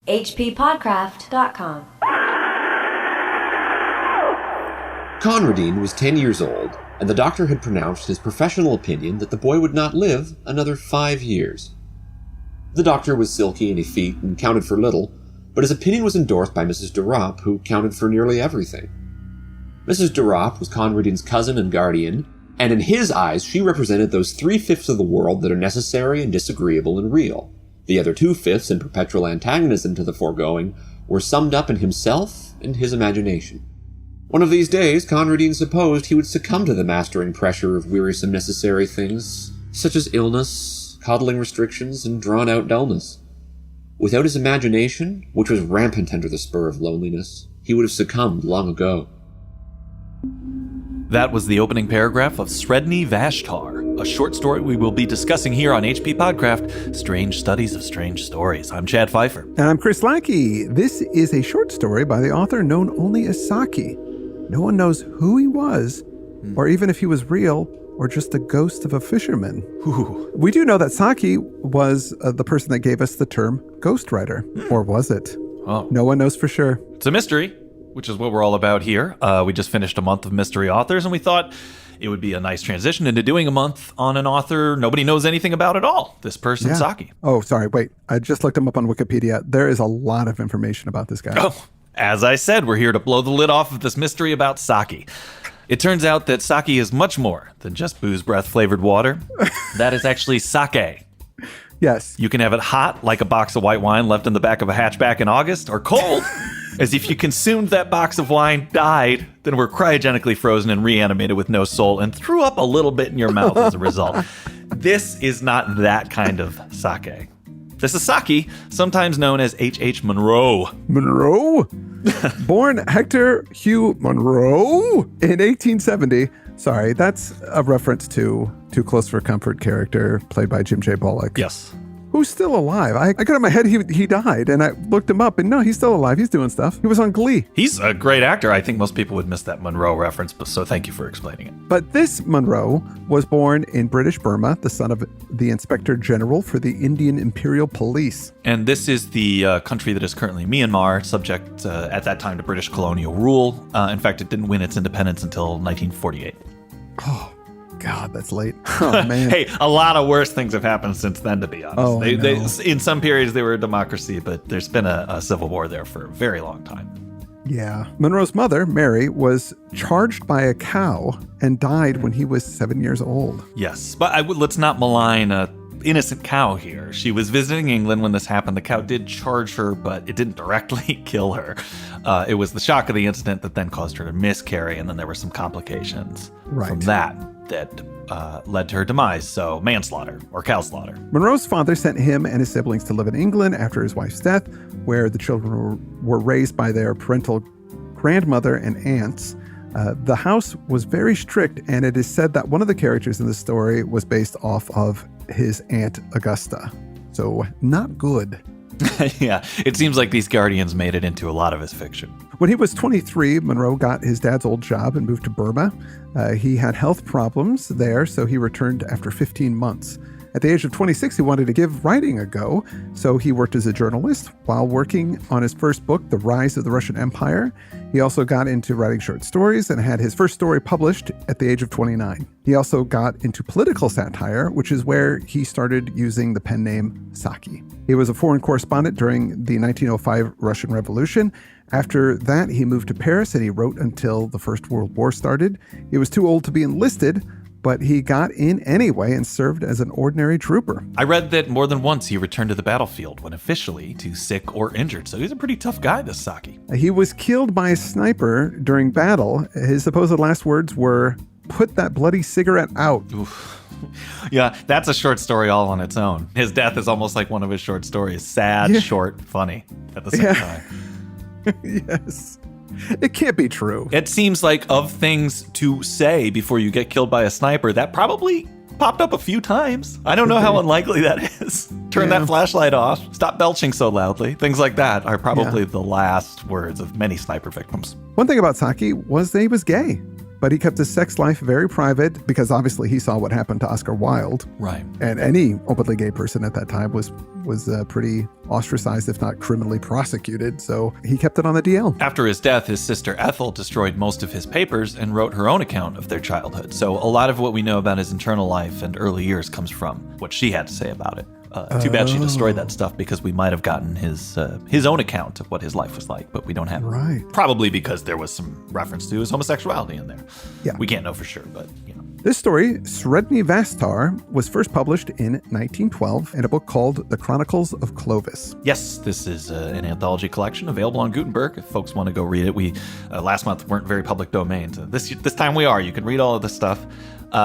hppodcraft.com. Conradine was 10 years old, and the doctor had pronounced his professional opinion that the boy would not live another 5 years. The doctor was silky and effete and counted for little, but his opinion was endorsed by Mrs. Durop, who counted for nearly everything. Mrs. Durop was Conradine's cousin and guardian, and in his eyes she represented those 3/5 of the world that are necessary and disagreeable and real. The other 2/5, in perpetual antagonism to the foregoing, were summed up in himself and his imagination. One of these days, Conradine supposed he would succumb to the mastering pressure of wearisome necessary things, such as illness, coddling restrictions, and drawn-out dullness. Without his imagination, which was rampant under the spur of loneliness, he would have succumbed long ago. That was the opening paragraph of Sredni Vashtar, a short story we will be discussing here on HP Podcraft, Strange Studies of Strange Stories. I'm Chad Pfeiffer. And I'm Chris Lackey. This is a short story by the author known only as Saki. No one knows who he was, or even if he was real, or just the ghost of a fisherman. Ooh. We do know that Saki was the person that gave us the term ghostwriter, or was it? Oh. No one knows for sure. It's a mystery, which is what we're all about here. We just finished a month of mystery authors, and we thought it would be a nice transition into doing a month on an author nobody knows anything about at all. This person, Saki. Oh, sorry. Wait. I just looked him up on Wikipedia. There is a lot of information about this guy. Oh, as I said, we're here to blow the lid off of this mystery about Saki. It turns out that Saki is much more than just booze breath flavored water. That is actually sake. Yes. You can have it hot, like a box of white wine left in the back of a hatchback in August, or cold, as if you consumed that box of wine, died, then were cryogenically frozen and reanimated with no soul, and threw up a little bit in your mouth as a result. This is not that kind of sake. This is Saki, sometimes known as H.H. Monroe. Monroe? Born Hector Hugh Monroe in 1870. Sorry, that's a reference to Too Close for Comfort character played by Jim J. Bullock. Yes. Who's still alive? I got in my head he died, and I looked him up, and no, he's still alive. He's doing stuff. He was on Glee. He's a great actor. I think most people would miss that Monroe reference, so thank you for explaining it. But this Monroe was born in British Burma, the son of the Inspector General for the Indian Imperial Police. And this is the country that is currently Myanmar, subject at that time to British colonial rule. In fact, it didn't win its independence until 1948. Oh, God, that's late. Oh, man. Hey, a lot of worse things have happened since then, to be honest. Oh, they, in some periods, they were a democracy, but there's been a civil war there for a very long time. Yeah. Monroe's mother, Mary, was charged by a cow and died when he was 7 years old. Yes, but let's not malign a innocent cow here. She was visiting England when this happened. The cow did charge her, but it didn't directly kill her. It was the shock of the incident that then caused her to miscarry, and then there were some complications from that led to her demise, so manslaughter or cow slaughter. Monroe's father sent him and his siblings to live in England after his wife's death, where the children were raised by their parental grandmother and aunts. The house was very strict, and it is said that one of the characters in the story was based off of his Aunt Augusta. So not good. Yeah, it seems like these guardians made it into a lot of his fiction. When he was 23, Monroe got his dad's old job and moved to Burma. He had health problems there, so he returned after 15 months. At the age of 26, he wanted to give writing a go, so he worked as a journalist while working on his first book, The Rise of the Russian Empire. He also got into writing short stories and had his first story published at the age of 29. He also got into political satire, which is where he started using the pen name Saki. He was a foreign correspondent during the 1905 Russian Revolution. After that, he moved to Paris and he wrote until the First World War started. He was too old to be enlisted, but he got in anyway and served as an ordinary trooper. I read that more than once he returned to the battlefield when officially too sick or injured, so he's a pretty tough guy, this Saki. He was killed by a sniper during battle. His supposed last words were, "Put that bloody cigarette out." Oof. Yeah, that's a short story all on its own. His death is almost like one of his short stories. Sad, short, funny at the same time. Yes. It can't be true. It seems like of things to say before you get killed by a sniper, that probably popped up a few times. I don't know how unlikely that is. Turn that flashlight off. Stop belching so loudly. Things like that are probably the last words of many sniper victims. One thing about Saki was that he was gay. but he kept his sex life very private because obviously he saw what happened to Oscar Wilde. Right. And any openly gay person at that time was pretty ostracized, if not criminally prosecuted. So he kept it on the DL. After his death, his sister Ethel destroyed most of his papers and wrote her own account of their childhood. So a lot of what we know about his internal life and early years comes from what she had to say about it. Too bad she destroyed that stuff, because we might have gotten his own account of what his life was like, but we don't have it. Right. Probably because there was some reference to his homosexuality in there. Yeah. We can't know for sure, but This story, Sredni Vashtar, was first published in 1912 in a book called The Chronicles of Clovis. Yes, this is an anthology collection available on Gutenberg if folks want to go read it. We last month weren't very public domain. So this time we are. You can read all of this stuff.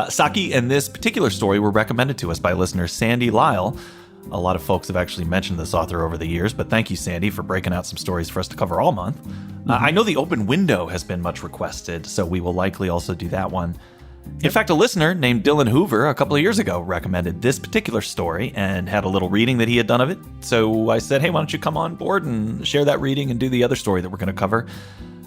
Saki and this particular story were recommended to us by listener Sandy Lyle. A lot of folks have actually mentioned this author over the years, but thank you, Sandy, for breaking out some stories for us to cover all month. I know The Open Window has been much requested, so we will likely also do that one. In fact, a listener named Dylan Hoover a couple of years ago recommended this particular story and had a little reading that he had done of it. So I said, hey, why don't you come on board and share that reading and do the other story that we're going to cover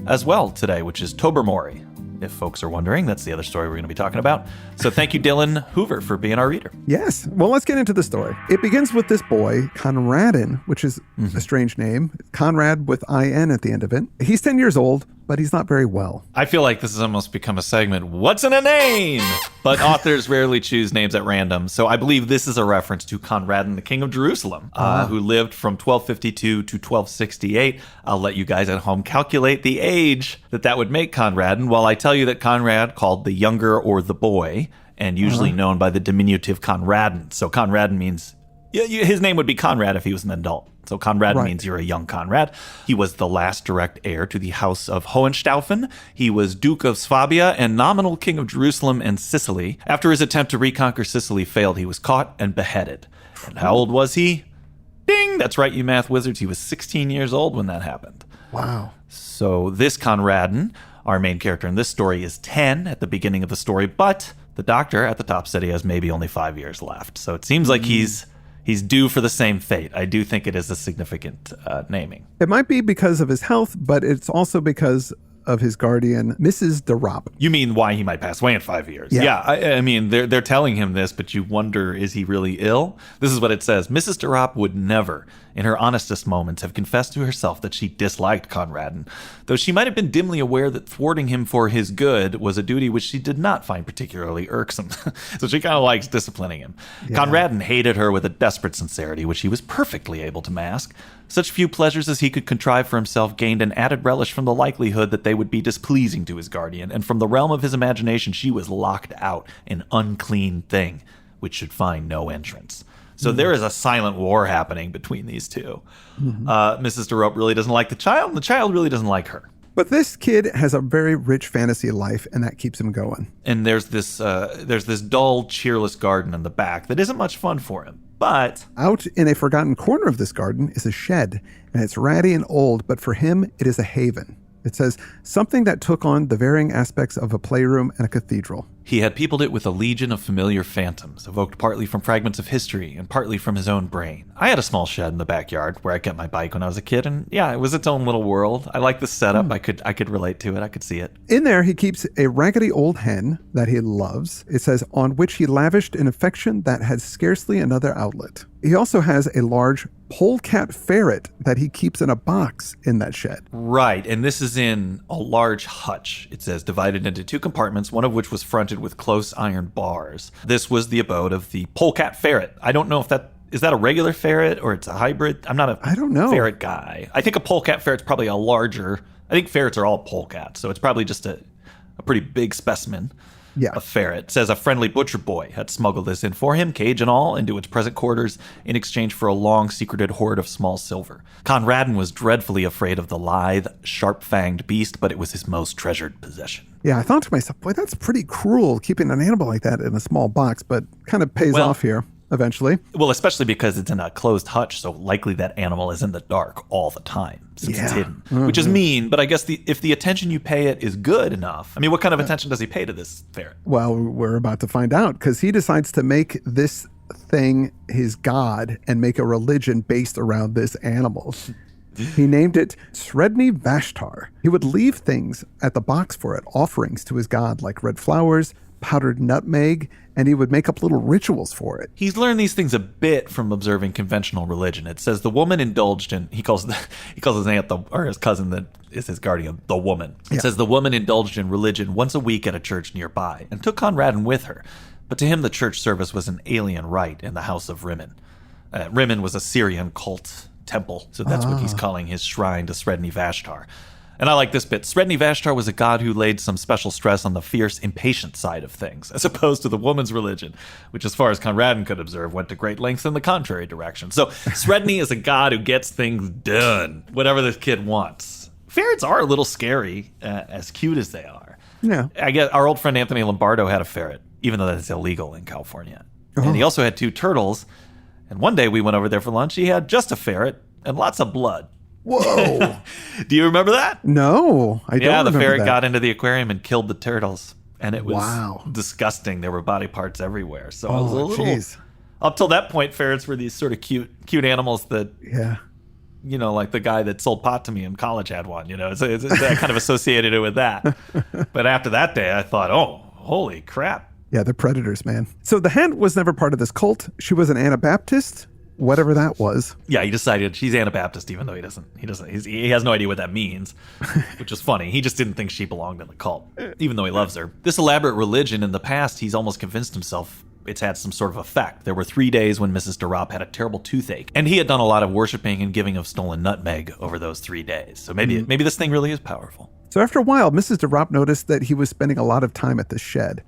as well today, which is Tobermory. If folks are wondering, that's the other story we're going to be talking about. So thank you, Dylan Hoover, for being our reader. Yes. Well, let's get into the story. It begins with this boy, Conradin, which is a strange name. Conrad with I-N at the end of it. He's 10 years old, but he's not very well. I feel like this has almost become a segment, What's in a Name? But authors rarely choose names at random, so I believe this is a reference to Conradin, the king of Jerusalem, who lived from 1252 to 1268. I'll let you guys at home calculate the age that would make Conradin, while I tell you that Conrad, called the younger or the boy, and usually known by the diminutive Conradin. So Conradin means, his name would be Conrad if he was an adult. So Conrad means you're a young Conrad. He was the last direct heir to the house of Hohenstaufen. He was Duke of Swabia and nominal king of Jerusalem and Sicily. After his attempt to reconquer Sicily failed, he was caught and beheaded. And how old was he? Ding! That's right, you math wizards. He was 16 years old when that happened. Wow. So this Conradin, our main character in this story, is 10 at the beginning of the story, but the doctor at the top said he has maybe only 5 years left. So it seems like he's due for the same fate. I do think it is a significant naming. It might be because of his health, but it's also because of his guardian, Mrs. de Ropp. You mean why he might pass away in 5 years? Yeah. I mean, they're telling him this, but you wonder, is he really ill? This is what it says. Mrs. de Ropp would never, in her honestest moments, have confessed to herself that she disliked Conradin, though she might have been dimly aware that thwarting him for his good was a duty which she did not find particularly irksome. So she kind of likes disciplining him. Yeah. Conradin hated her with a desperate sincerity, which he was perfectly able to mask. Such few pleasures as he could contrive for himself gained an added relish from the likelihood that they would be displeasing to his guardian, and from the realm of his imagination she was locked out, an unclean thing, which should find no entrance. So there is a silent war happening between these two. Mrs. de Ropp really doesn't like the child, and the child really doesn't like her. But this kid has a very rich fantasy life, and that keeps him going. And there's this dull, cheerless garden in the back that isn't much fun for him. But out in a forgotten corner of this garden is a shed, and it's ratty and old, but for him, it is a haven. It says, something that took on the varying aspects of a playroom and a cathedral. He had peopled it with a legion of familiar phantoms, evoked partly from fragments of history and partly from his own brain. I had a small shed in the backyard where I kept my bike when I was a kid, and yeah, it was its own little world. I like the setup. I could relate to it. I could see it. In there, he keeps a raggedy old hen that he loves. It says, on which he lavished an affection that had scarcely another outlet. He also has a large polecat ferret that he keeps in a box in that shed. Right, and this is in a large hutch. It says divided into two compartments, one of which was fronted with close iron bars. This was the abode of the polecat ferret. I don't know if is that a regular ferret or it's a hybrid? I don't know. Ferret guy. I think a polecat ferret's probably a larger. I think ferrets are all polecats, so it's probably just a pretty big specimen. Yeah. A ferret. It says a friendly butcher boy had smuggled this in for him, cage and all, into its present quarters in exchange for a long secreted hoard of small silver. Conradin was dreadfully afraid of the lithe, sharp-fanged beast, but it was his most treasured possession. Yeah, I thought to myself, boy, that's pretty cruel keeping an animal like that in a small box, but kind of pays off here eventually. Well, especially because it's in a closed hutch, so likely that animal is in the dark all the time since it's hidden, which is mean, but I guess if the attention you pay it is good enough. I mean, what kind of attention does he pay to this ferret? Well, we're about to find out, because he decides to make this thing his god and make a religion based around this animal. He named it Sredni Vashtar. He would leave things at the box for it, offerings to his god, like red flowers, powdered nutmeg, and he would make up little rituals for it. He's learned these things a bit from observing conventional religion. It says the woman indulged in, he calls his aunt, or his cousin that is his guardian, the woman. It says the woman indulged in religion once a week at a church nearby and took Conradin with her. But to him, the church service was an alien rite in the house of Rimmon. Rimmon was a Syrian cult temple, so that's what he's calling his shrine to Sredni Vashtar. And I like this bit. Sredni Vashtar was a god who laid some special stress on the fierce, impatient side of things, as opposed to the woman's religion, which, as far as Conradin could observe, went to great lengths in the contrary direction. So Sredni is a god who gets things done, whatever the kid wants. Ferrets are a little scary, as cute as they are. Yeah. I guess our old friend Anthony Lombardo had a ferret, even though that's illegal in California. And he also had 2 turtles. And one day we went over there for lunch. He had just a ferret and lots of blood. Whoa. Do you remember that? No, I don't remember that. Yeah, the ferret got into the aquarium and killed the turtles. And it was Wow. disgusting. There were body parts everywhere. So I Oh, was a little... jeez. Up till that point, ferrets were these sort of cute animals that, Yeah. you know, like the guy that sold pot to me in college had one. You know, it's I kind of associated it with that. But after that day, I thought, oh, holy crap. Yeah, they're predators, man. So the hen was never part of this cult. She was an Anabaptist, whatever that was. Yeah, he decided she's Anabaptist, even though he has no idea what that means, which is funny. He just didn't think she belonged in the cult, even though he loves her. This elaborate religion, in the past, he's almost convinced himself it's had some sort of effect. There were 3 days when Mrs. DeRopp had a terrible toothache, and he had done a lot of worshiping and giving of stolen nutmeg over those 3 days. So maybe this thing really is powerful. So after a while, Mrs. DeRopp noticed that he was spending a lot of time at the shed.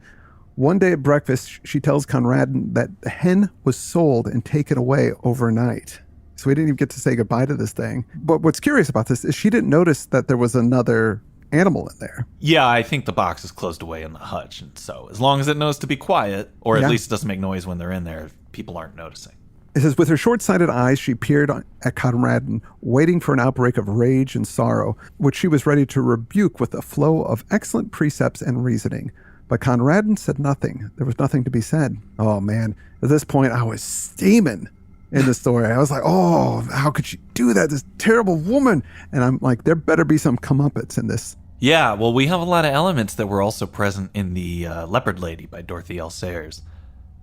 One day at breakfast, she tells Conradin that the hen was sold and taken away overnight. So we didn't even get to say goodbye to this thing. But what's curious about this is she didn't notice that there was another animal in there. Yeah, I think the box is closed away in the hutch, and so as long as it knows to be quiet, or at least it doesn't make noise when they're in there, people aren't noticing. It says, with her short-sighted eyes, she peered at Conradin, waiting for an outbreak of rage and sorrow, which she was ready to rebuke with a flow of excellent precepts and reasoning. But Conradin said nothing. There was nothing to be said. Oh, man. At this point, I was steaming in the story. I was like, oh, how could she do that? This terrible woman. And I'm like, there better be some comeuppance in this. Yeah, well, we have a lot of elements that were also present in the Leopard Lady by Dorothy L. Sayers.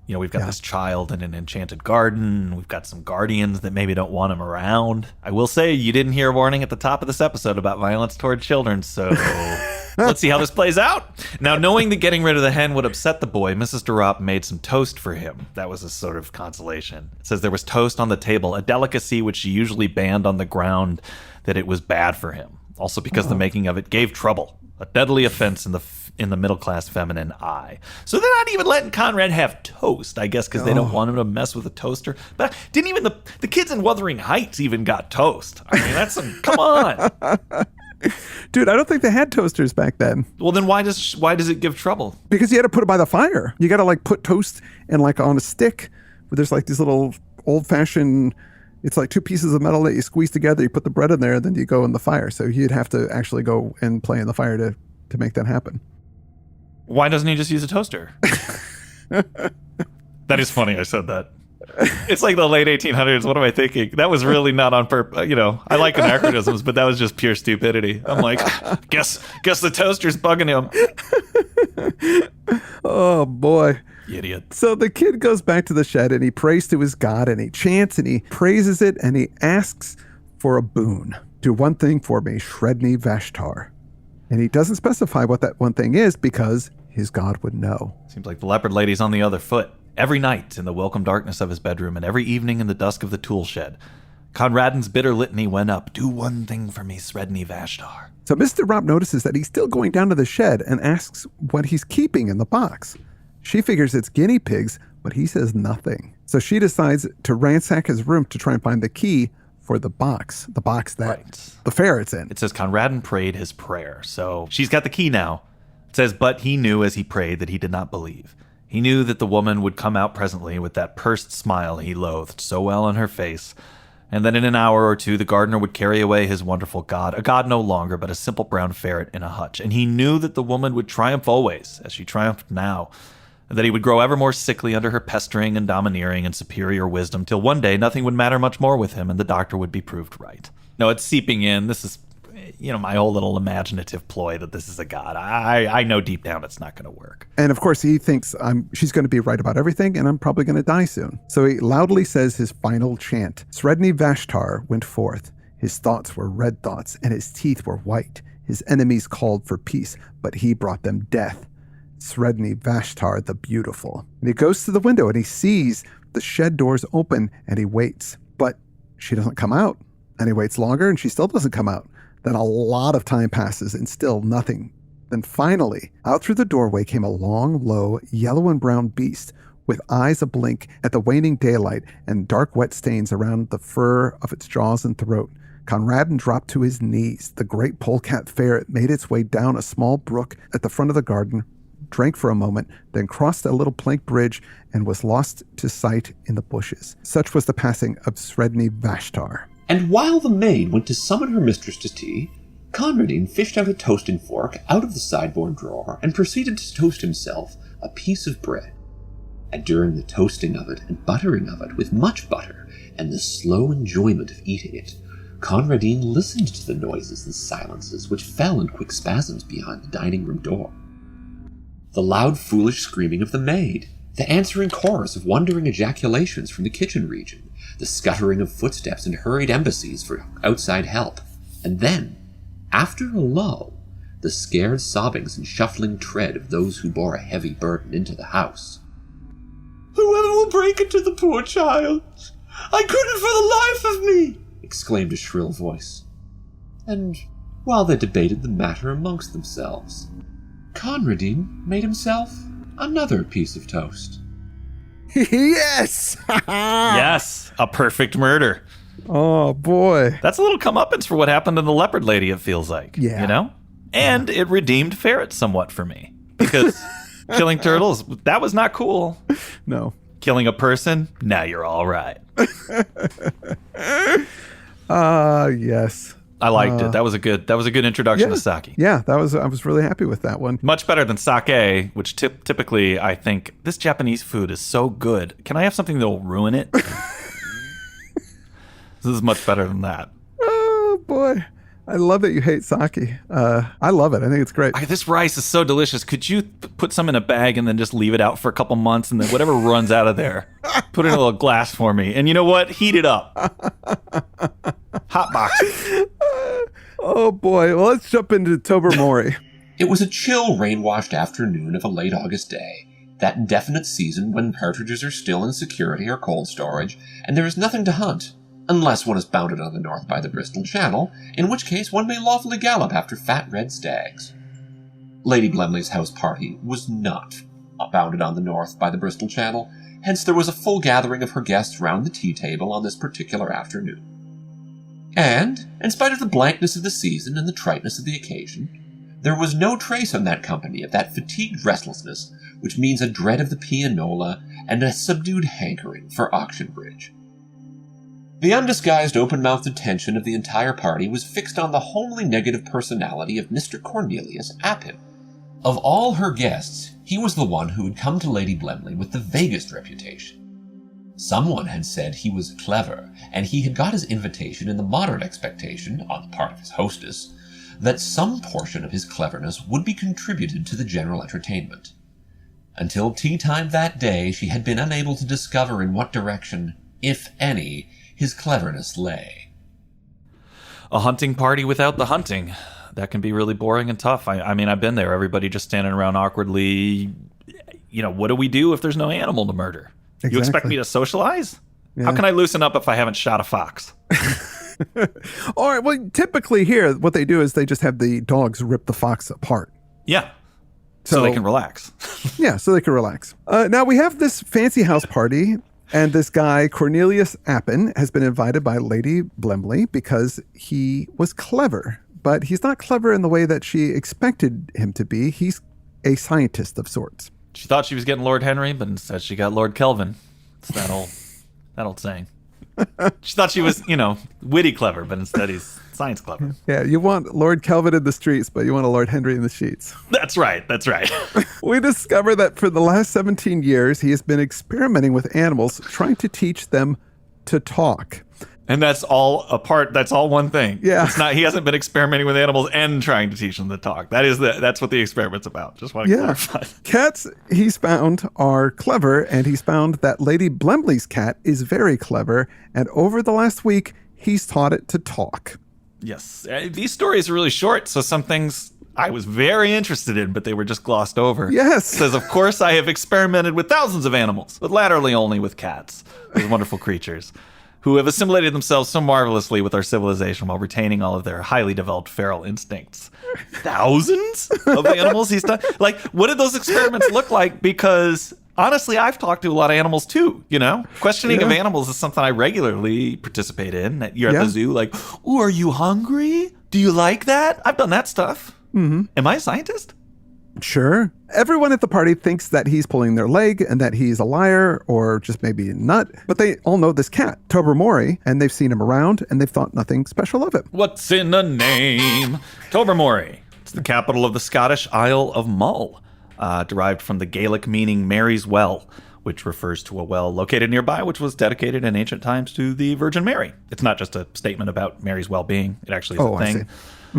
You know, we've got this child in an enchanted garden. We've got some guardians that maybe don't want him around. I will say you didn't hear a warning at the top of this episode about violence toward children, so let's see how this plays out. Now, knowing that getting rid of the hen would upset the boy, Mrs. DeRopp made some toast for him. That was a sort of consolation. It says there was toast on the table, a delicacy which she usually banned on the ground that it was bad for him. Also because the making of it gave trouble, a deadly offense in the middle-class feminine eye. So they're not even letting Conrad have toast, I guess, because they don't want him to mess with a toaster. But didn't even the kids in Wuthering Heights even got toast. I mean, that's come on. Dude, I don't think they had toasters back then. Well, then why does it give trouble? Because you had to put it by the fire. You got to like put toast and like on a stick where there's like these little old-fashioned, it's like 2 pieces of metal that you squeeze together. You put the bread in there, and then you go in the fire. So you'd have to actually go and play in the fire to make that happen. Why doesn't he just use a toaster? That is funny. I said that. It's like the late 1800s. What am I thinking? That was really not on purpose. You know, I like anachronisms, but that was just pure stupidity. I'm like, guess the toaster's bugging him. Oh, boy. Idiot. So the kid goes back to the shed and he prays to his God and he chants and he praises it and he asks for a boon. Do one thing for me, Sredni Vashtar. And he doesn't specify what that one thing is because his God would know. Seems like the leopard lady's on the other foot. Every night in the welcome darkness of his bedroom and every evening in the dusk of the tool shed, Conradin's bitter litany went up. Do one thing for me, Sredni Vashtar. So Mr. Ropp notices that he's still going down to the shed and asks what he's keeping in the box. She figures it's guinea pigs, but he says nothing. So she decides to ransack his room to try and find the key for the box that the ferret's in. It says Conradin prayed his prayer. So she's got the key now. It says, but he knew as he prayed that he did not believe. He knew that the woman would come out presently with that pursed smile he loathed so well on her face, and that in an hour or two the gardener would carry away his wonderful god, a god no longer, but a simple brown ferret in a hutch. And he knew that the woman would triumph always, as she triumphed now, and that he would grow ever more sickly under her pestering and domineering and superior wisdom, till one day nothing would matter much more with him, and the doctor would be proved right. No, it's seeping in. This is, my whole little imaginative ploy that this is a god. I know deep down it's not going to work. And of course, he thinks she's going to be right about everything, and I'm probably going to die soon. So he loudly says his final chant. Sredni Vashtar went forth. His thoughts were red thoughts, and his teeth were white. His enemies called for peace, but he brought them death. Sredni Vashtar the Beautiful. And he goes to the window, and he sees the shed doors open, and he waits. But she doesn't come out. And he waits longer, and she still doesn't come out. Then a lot of time passes, and still nothing. Then finally, out through the doorway came a long, low, yellow and brown beast with eyes ablink at the waning daylight and dark wet stains around the fur of its jaws and throat. Conradin dropped to his knees. The great polecat ferret made its way down a small brook at the front of the garden, drank for a moment, then crossed a little plank bridge and was lost to sight in the bushes. Such was the passing of Sredni Vashtar. And while the maid went to summon her mistress to tea, Conradin fished out a toasting fork out of the sideboard drawer and proceeded to toast himself a piece of bread. And during the toasting of it and buttering of it with much butter and the slow enjoyment of eating it, Conradin listened to the noises and silences which fell in quick spasms behind the dining room door. The loud, foolish screaming of the maid, the answering chorus of wondering ejaculations from the kitchen region, the scuttering of footsteps and hurried embassies for outside help, and then, after a lull, the scared sobbings and shuffling tread of those who bore a heavy burden into the house. "Whoever will break it to the poor child? I couldn't for the life of me!" exclaimed a shrill voice. And while they debated the matter amongst themselves, Conradin made himself another piece of toast. Yes! Yes, a perfect murder. Oh, boy. That's a little comeuppance for what happened to the leopard lady, it feels like. Yeah. And it redeemed ferrets somewhat for me. Because killing turtles, that was not cool. No. Killing a person, now you're all right. Yes. I liked it. That was a good introduction to Saki. Yeah, I was really happy with that one. Much better than sake, which typically I think this Japanese food is so good. Can I have something that will ruin it? This is much better than that. Oh boy, I love that you hate sake. I love it. I think it's great. This rice is so delicious. Could you put some in a bag and then just leave it out for a couple months, and then whatever runs out of there, put it in a little glass for me. And you know what? Heat it up. Hot box. Oh boy. Well, let's jump into Tobermory. It was a chill, rain-washed afternoon of a late August day, that indefinite season when partridges are still in security or cold storage, and there is nothing to hunt, unless one is bounded on the north by the Bristol Channel, in which case one may lawfully gallop after fat red stags. Lady Blemley's house party was not bounded on the north by the Bristol Channel, hence there was a full gathering of her guests round the tea table on this particular afternoon. And, in spite of the blankness of the season and the triteness of the occasion, there was no trace on that company of that fatigued restlessness which means a dread of the pianola and a subdued hankering for auction bridge. The undisguised open-mouthed attention of the entire party was fixed on the homely negative personality of Mr. Cornelius Appin. Of all her guests, he was the one who had come to Lady Blemley with the vaguest reputation. Someone had said he was clever, and he had got his invitation in the moderate expectation, on the part of his hostess, that some portion of his cleverness would be contributed to the general entertainment. Until tea-time that day, she had been unable to discover in what direction, if any, his cleverness lay. A hunting party without the hunting. That can be really boring and tough. I mean, I've been there. Everybody just standing around awkwardly. What do we do if there's no animal to murder? Exactly. You expect me to socialize? Yeah. How can I loosen up if I haven't shot a fox? All right. Well, typically here, what they do is they just have the dogs rip the fox apart. Yeah. So they can relax. Yeah, so they can relax. Now we have this fancy house party, and this guy, Cornelius Appin, has been invited by Lady Blemley because he was clever. But he's not clever in the way that she expected him to be. He's a scientist of sorts. She thought she was getting Lord Henry, but instead she got Lord Kelvin. It's that old saying. She thought she was, witty clever, but instead he's science clever. Yeah, you want Lord Kelvin in the streets, but you want a Lord Henry in the sheets. That's right. We discover that for the last 17 years, he has been experimenting with animals, trying to teach them to talk. And that's all that's all one thing. Yeah. It's not, he hasn't been experimenting with animals and trying to teach them to talk. That's what the experiment's about. Just want to clarify. Cats he's found are clever, and he's found that Lady Blemley's cat is very clever, and over the last week, he's taught it to talk. Yes. These stories are really short, so some things I was very interested in, but they were just glossed over. Yes. It says, of course, I have experimented with thousands of animals, but latterly only with cats, those wonderful creatures, who have assimilated themselves so marvelously with our civilization while retaining all of their highly developed feral instincts. Thousands of animals he's done. Like, what did those experiments look like? Because honestly, I've talked to a lot of animals too, you know? Questioning of animals is something I regularly participate in. You're at the zoo, like, ooh, are you hungry? Do you like that? I've done that stuff. Mm-hmm. Am I a scientist? Sure. Everyone at the party thinks that he's pulling their leg and that he's a liar or just maybe a nut, but they all know this cat, Tobermory, and they've seen him around and they've thought nothing special of it. What's in the name? Tobermory. It's the capital of the Scottish Isle of Mull, derived from the Gaelic meaning Mary's Well, which refers to a well located nearby, which was dedicated in ancient times to the Virgin Mary. It's not just a statement about Mary's well-being. It actually is a thing. I see.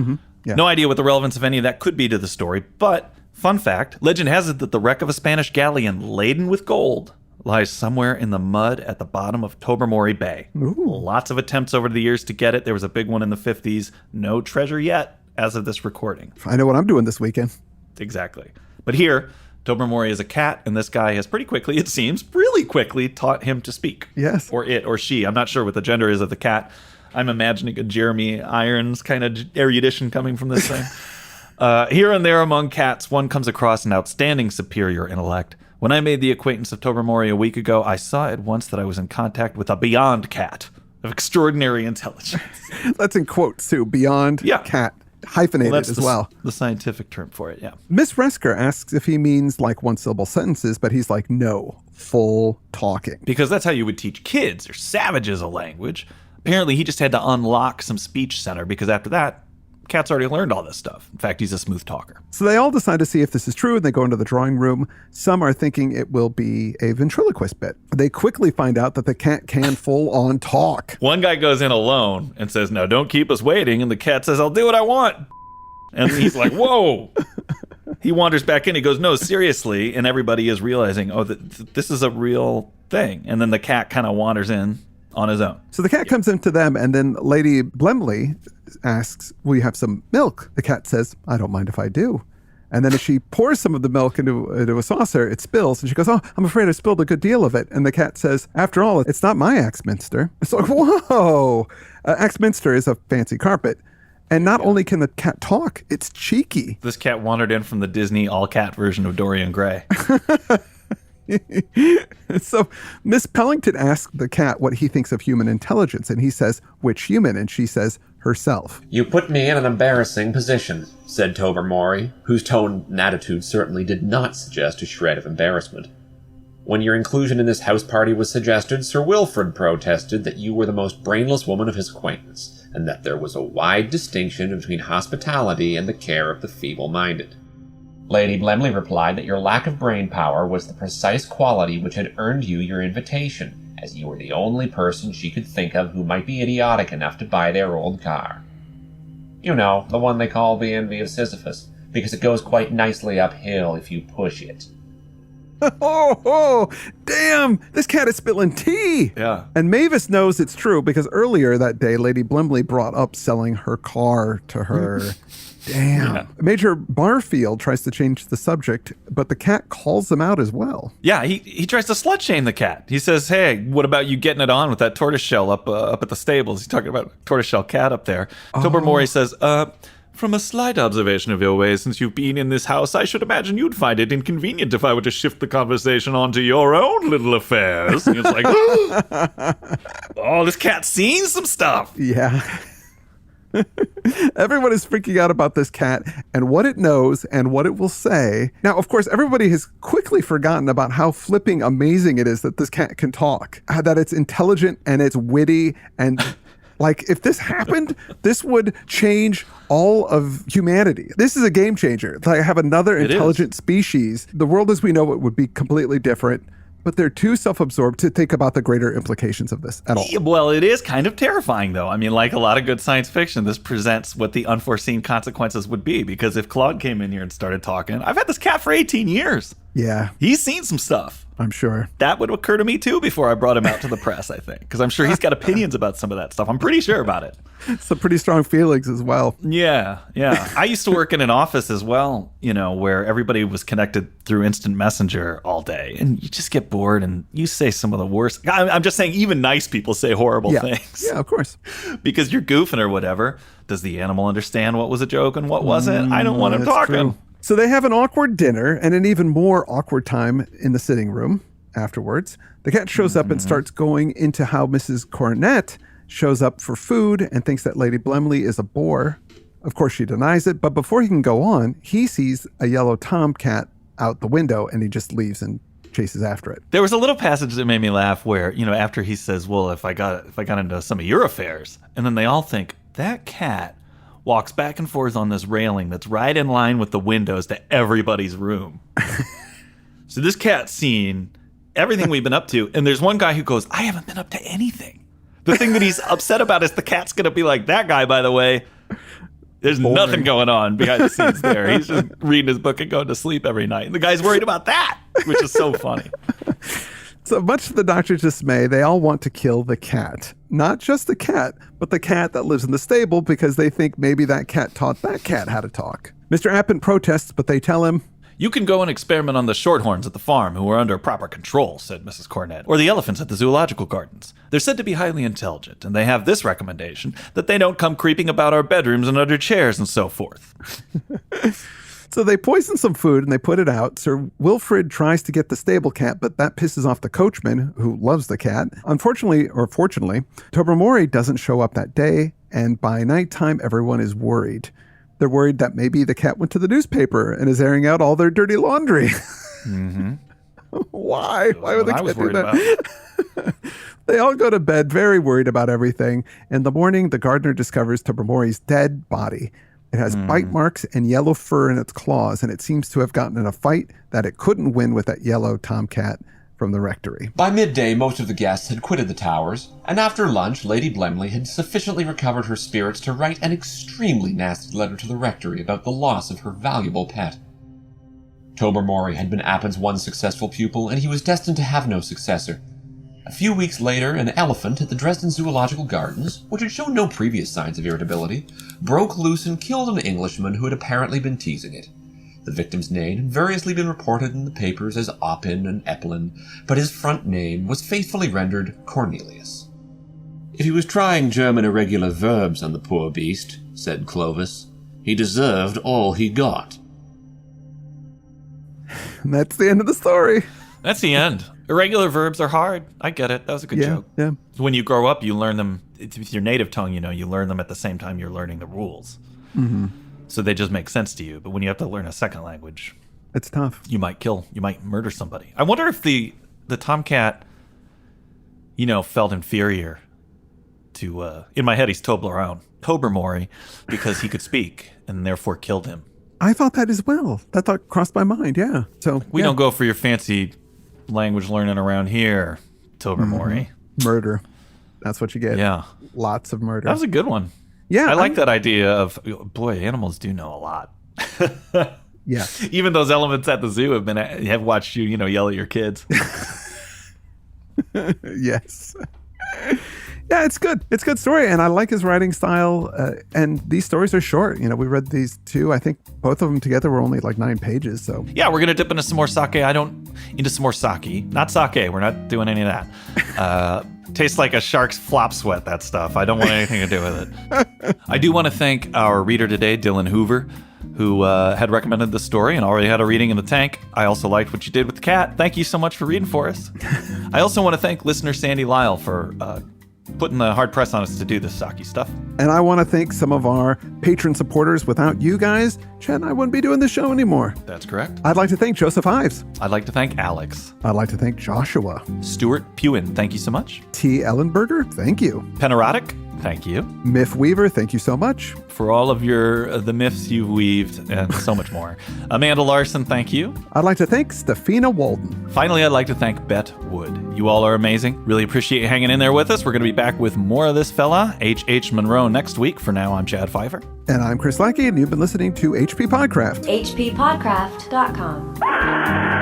Mm-hmm. Yeah. No idea what the relevance of any of that could be to the story, but fun fact, legend has it that the wreck of a Spanish galleon laden with gold lies somewhere in the mud at the bottom of Tobermory Bay. Ooh. Lots of attempts over the years to get it. There was a big one in the 50s. No treasure yet as of this recording. I know what I'm doing this weekend. Exactly. But here, Tobermory is a cat, and this guy has pretty quickly, it seems, really quickly taught him to speak. Yes. Or it or she. I'm not sure what the gender is of the cat. I'm imagining a Jeremy Irons kind of erudition coming from this thing. Here and there among cats, one comes across an outstanding superior intellect. When I made the acquaintance of Tobermory a week ago, I saw at once that I was in contact with a beyond cat of extraordinary intelligence. That's in quotes, too. Beyond cat. Hyphenated as well. The scientific term for it, yeah. Miss Resker asks if he means like one-syllable sentences, but he's like, no, full talking. Because that's how you would teach kids or savages a language. Apparently, he just had to unlock some speech center because after that, cat's already learned all this stuff. In fact, he's a smooth talker. So they all decide to see if this is true, and they go into the drawing room. Some are thinking it will be a ventriloquist bit. They quickly find out that the cat can full-on talk. One guy goes in alone and says, no, don't keep us waiting. And the cat says, I'll do what I want. And he's like, whoa. He wanders back in. He goes, no, seriously. And everybody is realizing, oh, this is a real thing. And then the cat kind of wanders in on his own. So the cat comes into them, and then Lady Blemley asks, will you have some milk? The cat says, I don't mind if I do. And then as she pours some of the milk into a saucer, it spills. And she goes, oh, I'm afraid I spilled a good deal of it. And the cat says, after all, it's not my Axminster. It's like, whoa. Axminster is a fancy carpet. And not only can the cat talk, it's cheeky. This cat wandered in from the Disney all-cat version of Dorian Gray. So Miss Pellington asks the cat what he thinks of human intelligence, and he says, which human? And she says, herself. You put me in an embarrassing position, said Tobermory, whose tone and attitude certainly did not suggest a shred of embarrassment. When your inclusion in this house party was suggested, Sir Wilfrid protested that you were the most brainless woman of his acquaintance, and that there was a wide distinction between hospitality and the care of the feeble-minded. Lady Blemley replied that your lack of brain power was the precise quality which had earned you your invitation, as you were the only person she could think of who might be idiotic enough to buy their old car. You know, the one they call the envy of Sisyphus, because it goes quite nicely uphill if you push it. Oh, damn, this cat is spilling tea. Yeah. And Mavis knows it's true because earlier that day, Lady Blemley brought up selling her car to her. Damn. Yeah. Major Barfield tries to change the subject, but the cat calls him out as well. Yeah, he tries to slut shame the cat. He says, hey, what about you getting it on with that tortoiseshell up at the stables? He's talking about tortoiseshell cat up there. Tobermory says, from a slight observation of your ways since you've been in this house, I should imagine you'd find it inconvenient if I were to shift the conversation onto your own little affairs. And it's like, oh, this cat's seen some stuff. Yeah. Everyone is freaking out about this cat and what it knows and what it will say. Now, of course, everybody has quickly forgotten about how flipping amazing it is that this cat can talk, that it's intelligent and it's witty. And like, if this happened, this would change all of humanity. This is a game changer. Like, have another intelligent species. The world as we know it would be completely different. but they're too self-absorbed to think about the greater implications of this at all. Well, it is kind of terrifying, though. I mean, like a lot of good science fiction, this presents what the unforeseen consequences would be. Because if Claude came in here and started talking, I've had this cat for 18 years. Yeah. He's seen some stuff. I'm sure. That would occur to me, too, before I brought him out to the press, I think. Because I'm sure he's got opinions about some of that stuff. I'm pretty sure about it. Some pretty strong feelings as well. Yeah. I used to work in an office as well, where everybody was connected through instant messenger all day. And you just get bored and you say some of the worst. I'm just saying even nice people say horrible things. Yeah, of course. Because you're goofing or whatever. Does the animal understand what was a joke and what wasn't? I don't want him talking. True. So they have an awkward dinner and an even more awkward time in the sitting room afterwards. The cat shows up and starts going into how Mrs. Cornett shows up for food and thinks that Lady Blemley is a bore. Of course, she denies it, but before he can go on, he sees a yellow tomcat out the window and he just leaves and chases after it. There was a little passage that made me laugh where, after he says, well, if I got into some of your affairs, and then they all think, that cat walks back and forth on this railing that's right in line with the windows to everybody's room. So this cat's seen everything we've been up to, and there's one guy who goes, I haven't been up to anything. The thing that he's upset about is the cat's going to be like, that guy, by the way, there's nothing going on behind the scenes there. He's just reading his book and going to sleep every night. And the guy's worried about that, which is so funny. So much to the doctor's dismay, they all want to kill the cat. Not just the cat, but the cat that lives in the stable because they think maybe that cat taught that cat how to talk. Mr. Appin protests, but they tell him, you can go and experiment on the shorthorns at the farm who are under proper control, said Mrs. Cornett, or the elephants at the zoological gardens. They're said to be highly intelligent, and they have this recommendation, that they don't come creeping about our bedrooms and under chairs and so forth. So they poison some food and they put it out. Sir Wilfrid tries to get the stable cat, but that pisses off the coachman, who loves the cat. Unfortunately, or fortunately, Tobermory doesn't show up that day, and by nighttime, everyone is worried. They're worried that maybe the cat went to the newspaper and is airing out all their dirty laundry. Mm-hmm. Why? Why would the cat do that? They all go to bed very worried about everything. In the morning, the gardener discovers Tobermory's dead body. It has bite marks and yellow fur in its claws, and it seems to have gotten in a fight that it couldn't win with that yellow tomcat from the rectory. By midday, most of the guests had quitted the towers, and after lunch, Lady Blemley had sufficiently recovered her spirits to write an extremely nasty letter to the rectory about the loss of her valuable pet. Tobermory had been Appin's one successful pupil, and he was destined to have no successor. A few weeks later, an elephant at the Dresden Zoological Gardens, which had shown no previous signs of irritability, broke loose and killed an Englishman who had apparently been teasing it. The victim's name had variously been reported in the papers as Oppin and Eppelin, but his front name was faithfully rendered Cornelius. If he was trying German irregular verbs on the poor beast, said Clovis, he deserved all he got. And that's the end of the story. That's the end. Irregular verbs are hard. I get it. That was a good joke. Yeah. When you grow up, you learn them. It's with your native tongue, you learn them at the same time you're learning the rules. Mm-hmm. So they just make sense to you. But when you have to learn a second language, it's tough. You might murder somebody. I wonder if the tomcat, felt inferior to, in my head, he's Tobermory, because he could speak and therefore killed him. I thought that as well. That thought crossed my mind, yeah. So we don't go for your fancy language learning around here, Tobermory. Mm-hmm. Murder. That's what you get. Yeah. Lots of murder. That was a good one. Yeah. I like that idea of, boy, animals do know a lot. Yeah. Even those elephants at the zoo have watched you, yell at your kids. Yes. Yeah, it's good. It's a good story, and I like his writing style. And these stories are short. We read these two. I think both of them together were only like 9 pages. So yeah, we're gonna dip into some more sake. Into some more sake. Not sake. We're not doing any of that. Tastes like a shark's flop sweat. That stuff. I don't want anything to do with it. I do want to thank our reader today, Dylan Hoover, who had recommended the story and already had a reading in the tank. I also liked what you did with the cat. Thank you so much for reading for us. I also want to thank listener Sandy Lyle for putting the hard press on us to do this Saki stuff. And I want to thank some of our patron supporters. Without you guys, Chad and I wouldn't be doing this show anymore. That's correct. I'd like to thank Joseph Ives. I'd like to thank Alex. I'd like to thank Joshua. Stuart Pewin, thank you so much. T. Ellenberger, thank you. Penerotic, Thank you. Myth Weaver, thank you so much. For all of the myths you've weaved and so much more. Amanda Larson, thank you. I'd like to thank Stefina Walden. Finally, I'd like to thank Bet Wood. You all are amazing. Really appreciate you hanging in there with us. We're going to be back with more of this fella, H.H. Monroe, next week. For now, I'm Chad Pfeiffer. And I'm Chris Lackey, and you've been listening to HP Podcraft. HPPodcraft.com.